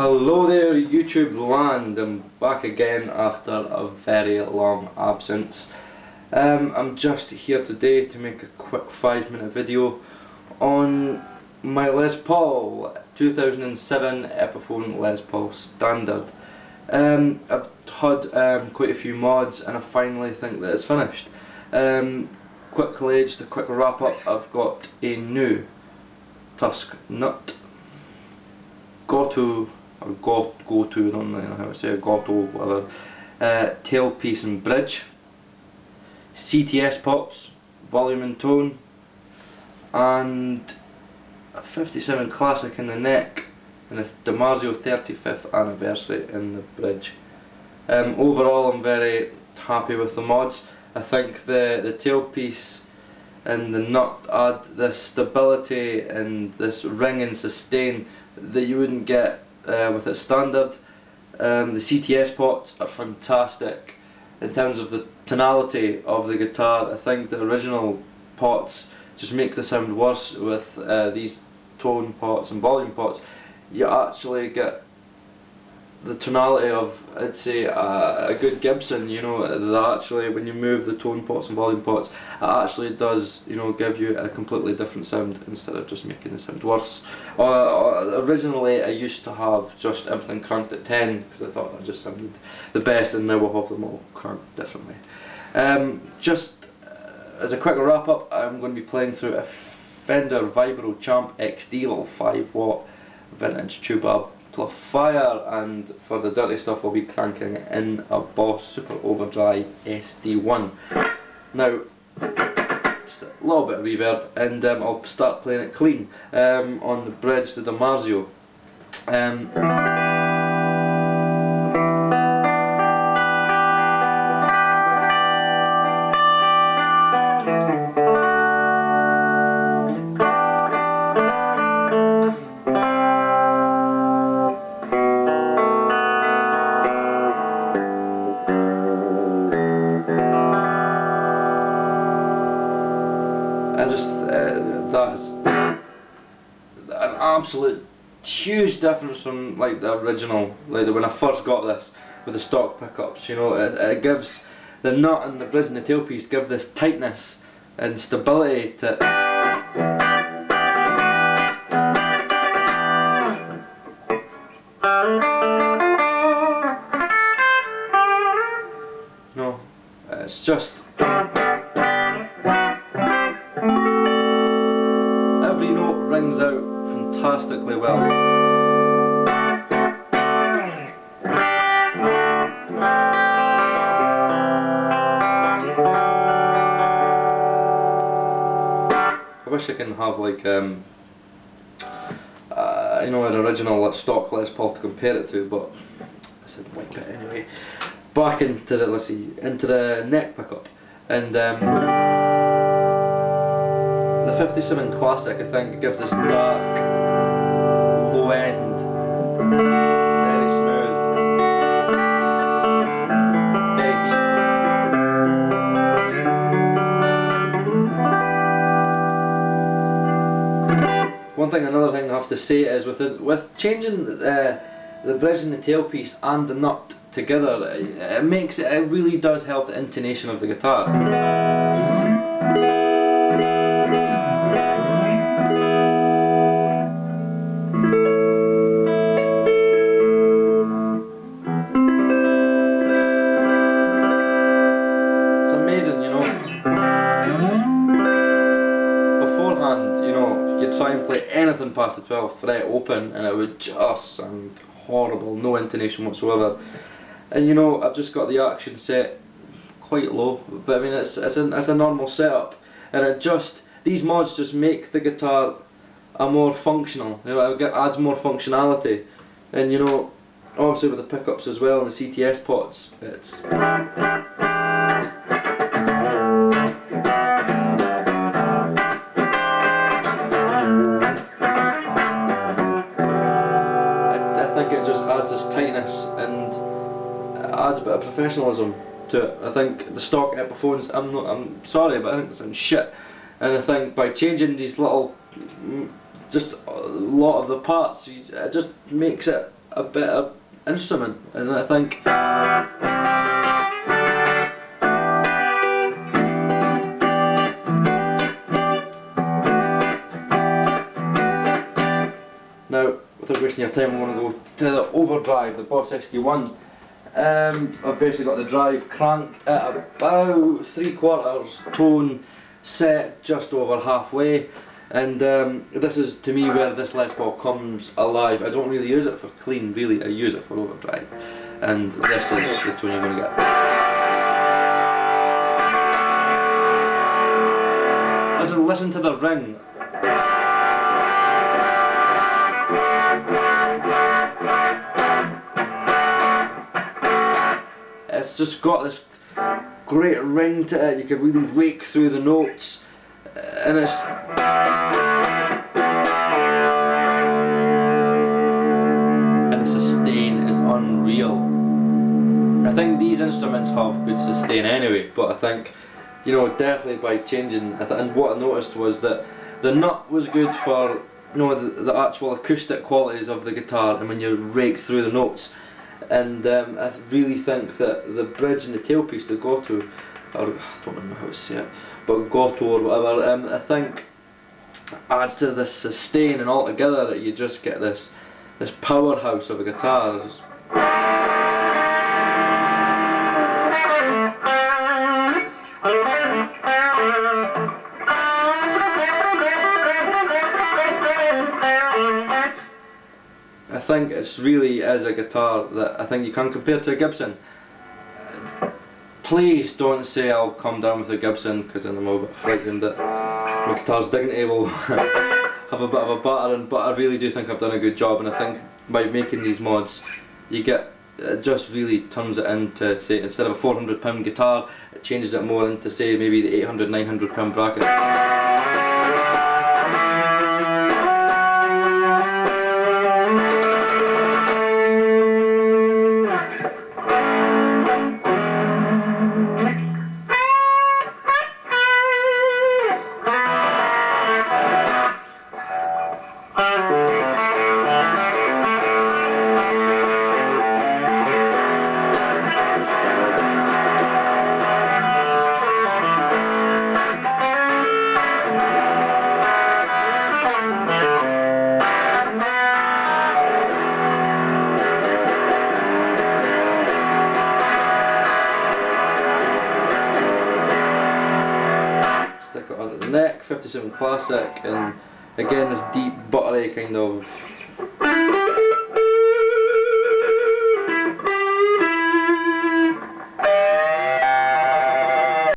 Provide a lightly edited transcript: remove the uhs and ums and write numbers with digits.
Hello there YouTube land, I'm back again after a very long absence. I'm just here today to make a quick 5-minute video on my Les Paul 2007 Epiphone Les Paul Standard. I've had quite a few mods and I finally think that it's finished. Quickly, just a quick wrap up, I've got a new tusk nut, gotoh, or gotoh, I don't know how to say it, gotoh, whatever, tailpiece and bridge, CTS pots, volume and tone, and a 57 classic in the neck, and a dimarzio 35th anniversary in the bridge. Overall I'm very happy with the mods. I think the tailpiece and the nut add this stability and this ring and sustain that you wouldn't get with its standard. The CTS pots are fantastic in terms of the tonality of the guitar. I think the original pots just make the sound worse. With these tone pots and volume pots, you actually get the tonality of, I'd say, a good Gibson. You know, that actually, when you move the tone pots and volume pots, it actually does, you know, give you a completely different sound instead of just making the sound worse. Originally I used to have just everything cranked at 10 because I thought that just sounded the best, and now we'll have them all cranked differently. Just as a quick wrap up, I'm going to be playing through a Fender Vibro Champ XD, little 5-watt vintage tube amplifier, and for the dirty stuff I'll be cranking in a Boss Super Overdrive SD1. Now, just a little bit of reverb, and I'll start playing it clean on the bridge, the dimarzio. That's an absolute huge difference from like the original, like when I first got this with the stock pickups. You know, it gives the nut and the bridge and the tailpiece give this tightness and stability to no, it's just every note rings out fantastically well. I wish I can have like you know, an original stock Les Paul to compare it to, but I said wipe it anyway. Back into the, let's see, into the neck pickup, and the 57 Classic, I think, gives this dark, low end, very smooth, very deep. Another thing I have to say is with changing the bridge and the tailpiece and the nut together, it really does help the intonation of the guitar. Try and play anything past the 12th fret open and it would just sound horrible, no intonation whatsoever. And you know, I've just got the action set quite low, but I mean it's a normal setup, and these mods just make the guitar a more functional, you know, it adds more functionality. And you know, obviously with the pickups as well and the CTS pots, it's it just adds this tightness and adds a bit of professionalism to it. I think the stock Epiphones, I'm sorry, but I think they sound shit. And I think by changing these little, just a lot of the parts, it just makes it a better instrument, and I think now, without wasting your time, I'm going to go to the overdrive, the Boss SD1. I've basically got the drive cranked at about 3/4 tone, set just over halfway, and this is to me where this Les Paul comes alive. I don't really use it for clean, really, I use it for overdrive, and this is the tone you're going to get. Listen to the ring. It's just got this great ring to it. You can really rake through the notes, and the sustain is unreal. I think these instruments have good sustain anyway, but I think, you know, definitely by changing, and what I noticed was that the nut was good for, you know, the actual acoustic qualities of the guitar, and when you rake through the notes. And I really think that the bridge and the tailpiece, the gotoh, or I don't remember how to say it, but gotoh or whatever, I think adds to this sustain, and altogether that you just get this powerhouse of a guitar. I think it's really is a guitar that I think you can compare to a Gibson. Please don't say I'll come down with a Gibson, because then I'm a bit frightened that my guitar's dignity will have a bit of a battering, but I really do think I've done a good job, and I think by making these mods you get, it just really turns it into, say, instead of a £400 guitar, it changes it more into, say, maybe the £800, £900 bracket. Stick it onto the neck, 57 Classic, and again this deep buttery kind of